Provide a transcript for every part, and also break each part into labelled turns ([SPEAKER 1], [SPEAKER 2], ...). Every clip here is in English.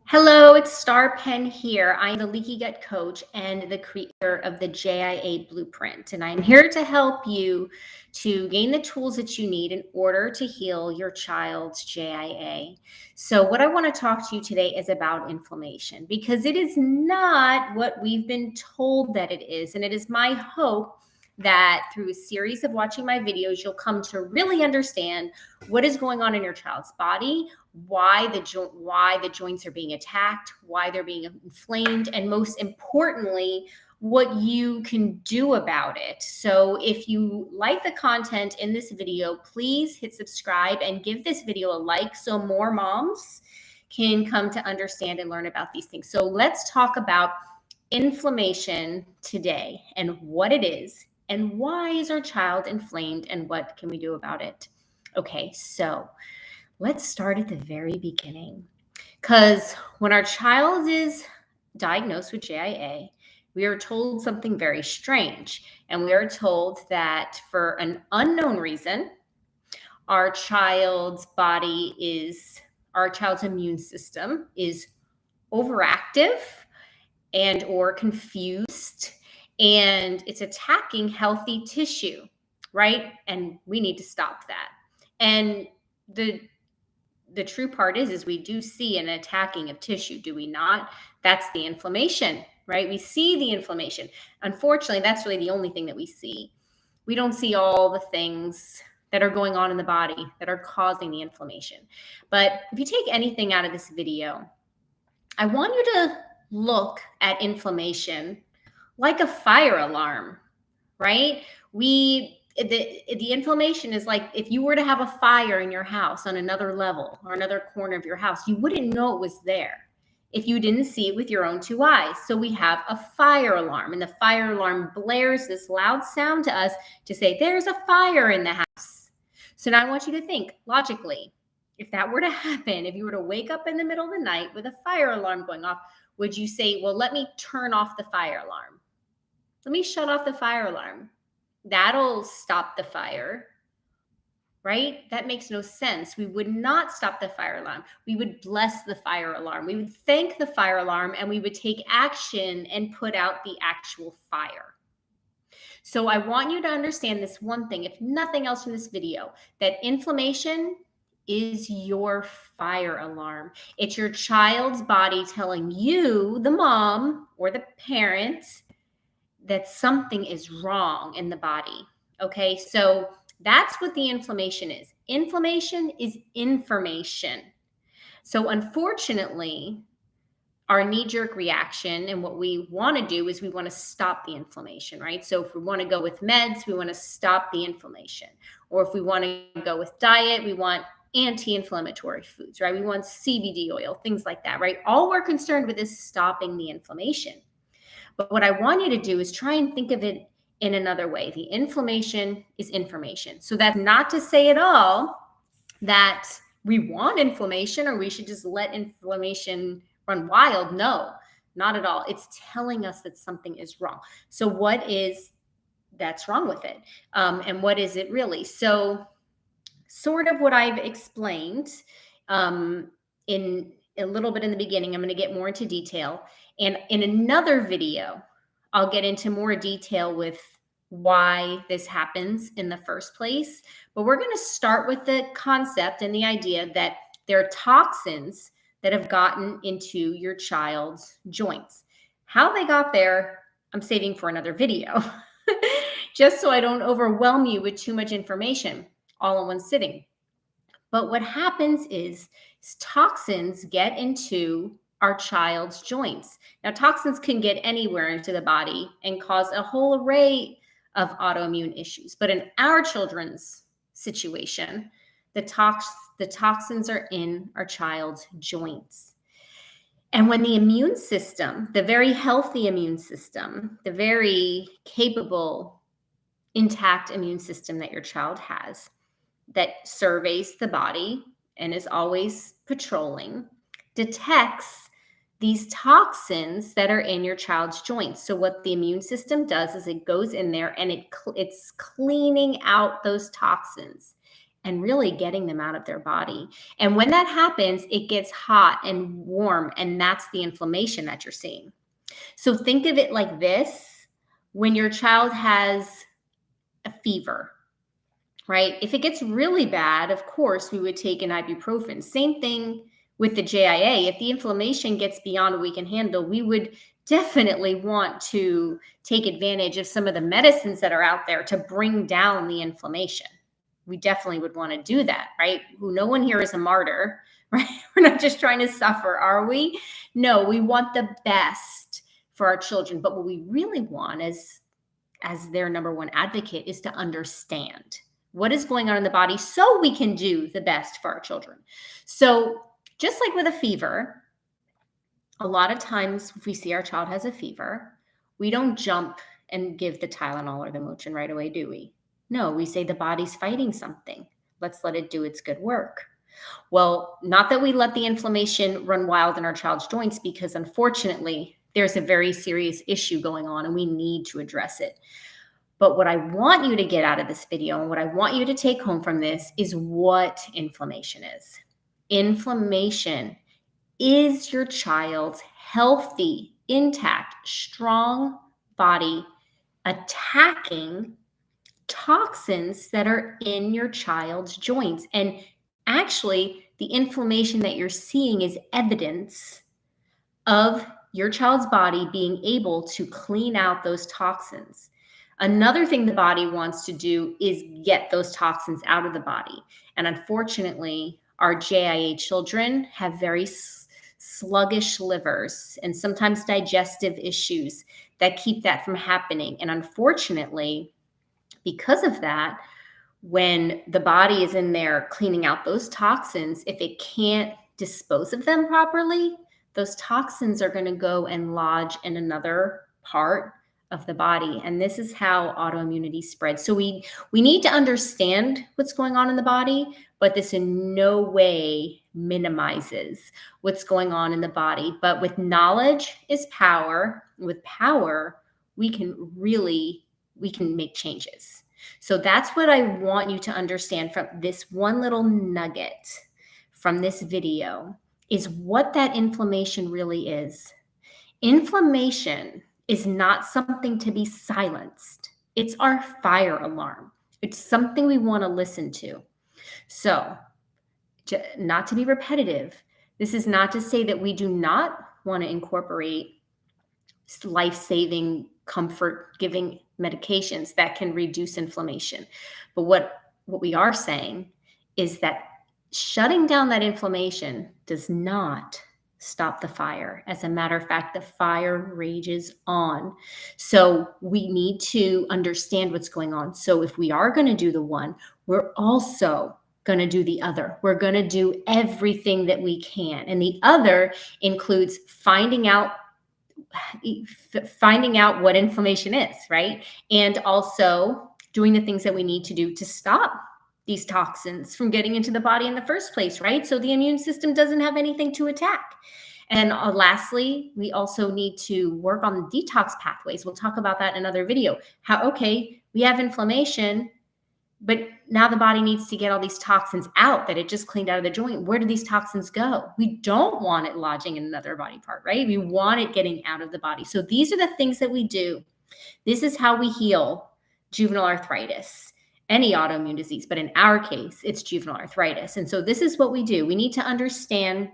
[SPEAKER 1] Hello, it's Star Pen here. I'm the Leaky Gut Coach and the creator of the JIA Blueprint. And I'm here to help you to gain the tools that you need in order to heal your child's JIA. So, what I want to talk to you today is about inflammation because it is not what we've been told that it is. And it is my hope that through a series of watching my videos, you'll come to really understand what is going on in your child's body, why the joints are being attacked, why they're being inflamed, and most importantly, what you can do about it. So if you like the content in this video, please hit subscribe and give this video a like so more moms can come to understand and learn about these things. So let's talk about inflammation today and what it is and why is our child inflamed and what can we do about it. Okay, so let's start at the very beginning. Because when our child is diagnosed with JIA, we are told something very strange. And we are told that for an unknown reason, our child's immune system is overactive and or confused, and it's attacking healthy tissue, right? And we need to stop that. And the true part is we do see an attacking of tissue, do we not? That's the inflammation, right? We see the inflammation. Unfortunately, that's really the only thing that we see. We don't see all the things that are going on in the body that are causing the inflammation. But if you take anything out of this video, I want you to look at inflammation like a fire alarm, right? The inflammation is like if you were to have a fire in your house on another level or another corner of your house, you wouldn't know it was there if you didn't see it with your own two eyes. So we have a fire alarm, and the fire alarm blares this loud sound to us to say there's a fire in the house. So now I want you to think logically. If that were to happen, if you were to wake up in the middle of the night with a fire alarm going off, would you say, well, let me turn off the fire alarm? Let me shut off the fire alarm. That'll stop the fire, right? That makes no sense. We would not stop the fire alarm. We would bless the fire alarm. We would thank the fire alarm, and we would take action and put out the actual fire. So I want you to understand this one thing, if nothing else from this video, that inflammation is your fire alarm. It's your child's body telling you, the mom or the parent, that something is wrong in the body. Okay, so that's what the inflammation is. Inflammation is information. So unfortunately, our knee-jerk reaction and what we want to do is we want to stop the inflammation, right? So if we want to go with meds, we want to stop the inflammation. Or if we want to go with diet, we want anti-inflammatory foods, right? We want CBD oil, things like that, right? All we're concerned with is stopping the inflammation. But what I want you to do is try and think of it in another way. The inflammation is information. So that's not to say at all that we want inflammation or we should just let inflammation run wild. No, not at all. It's telling us that something is wrong. So what is that's wrong with it? And what is it really? So sort of what I've explained in a little bit in the beginning, I'm going to get more into detail. And in another video, I'll get into more detail with why this happens in the first place. But we're going to start with the concept and the idea that there are toxins that have gotten into your child's joints. How they got there, I'm saving for another video, just so I don't overwhelm you with too much information all in one sitting. But what happens is toxins get into our child's joints. Now, toxins can get anywhere into the body and cause a whole array of autoimmune issues. But in our children's situation, the toxins are in our child's joints. And when the immune system, the very healthy immune system, the very capable, intact immune system that your child has, that surveys the body and is always patrolling, detects these toxins that are in your child's joints. So what the immune system does is it goes in there and it's cleaning out those toxins. and really getting them out of their body. And when that happens, it gets hot and warm, and that's the inflammation that you're seeing. So think of it like this: when your child has a fever, right? If it gets really bad, of course, we would take an ibuprofen. Same thing with the JIA. If the inflammation gets beyond what we can handle, we would definitely want to take advantage of some of the medicines that are out there to bring down the inflammation. We definitely would want to do that, right? No one here is a martyr, right? We're not just trying to suffer, are we? No, we want the best for our children. But what we really want as their number one advocate is to understand what is going on in the body so we can do the best for our children. So just like with a fever, a lot of times if we see our child has a fever, we don't jump and give the Tylenol or the Motrin right away, do we? No, we say the body's fighting something. Let's let it do its good work. Well, not that we let the inflammation run wild in our child's joints, because unfortunately, there's a very serious issue going on and we need to address it. But what I want you to get out of this video and what I want you to take home from this is what inflammation is. Inflammation is your child's healthy, intact, strong body attacking toxins that are in your child's joints. And actually, the inflammation that you're seeing is evidence of your child's body being able to clean out those toxins. Another thing the body wants to do is get those toxins out of the body. And unfortunately, our JIA children have very sluggish livers and sometimes digestive issues that keep that from happening. And unfortunately, because of that, when the body is in there cleaning out those toxins, if it can't dispose of them properly, those toxins are going to go and lodge in another part of the body. And this is how autoimmunity spreads. So we need to understand what's going on in the body, but this in no way minimizes what's going on in the body. But with knowledge is power. With power, we can make changes. So that's what I want you to understand from this one little nugget from this video, is what that inflammation really is. Inflammation is not something to be silenced. It's our fire alarm. It's something we want to listen to. So, not to be repetitive, this is not to say that we do not want to incorporate life-saving, comfort-giving medications that can reduce inflammation. But what we are saying is that shutting down that inflammation does not stop the fire. As a matter of fact, the fire rages on. So we need to understand what's going on. So if we are going to do the one, we're also going to do the other. We're going to do everything that we can. And the other includes finding out what inflammation is, right? And also doing the things that we need to do to stop these toxins from getting into the body in the first place, right? So the immune system doesn't have anything to attack. And lastly, we also need to work on the detox pathways. We'll talk about that in another video. Okay, we have inflammation, but now the body needs to get all these toxins out that it just cleaned out of the joint. Where do these toxins go? We don't want it lodging in another body part, right? We want it getting out of the body. So these are the things that we do. This is how we heal juvenile arthritis, any autoimmune disease, but in our case, it's juvenile arthritis. And so this is what we do. We need to understand,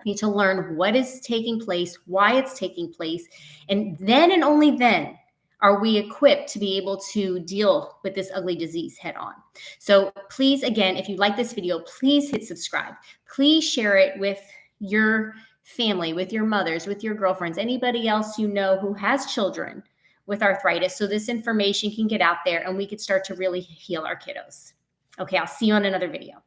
[SPEAKER 1] we need to learn what is taking place, why it's taking place, and then and only then are we equipped to be able to deal with this ugly disease head on. So please, again, if you like this video, please hit subscribe. Please share it with your family, with your mothers, with your girlfriends, anybody else you know who has children with arthritis, so this information can get out there and we could start to really heal our kiddos. Okay, I'll see you on another video.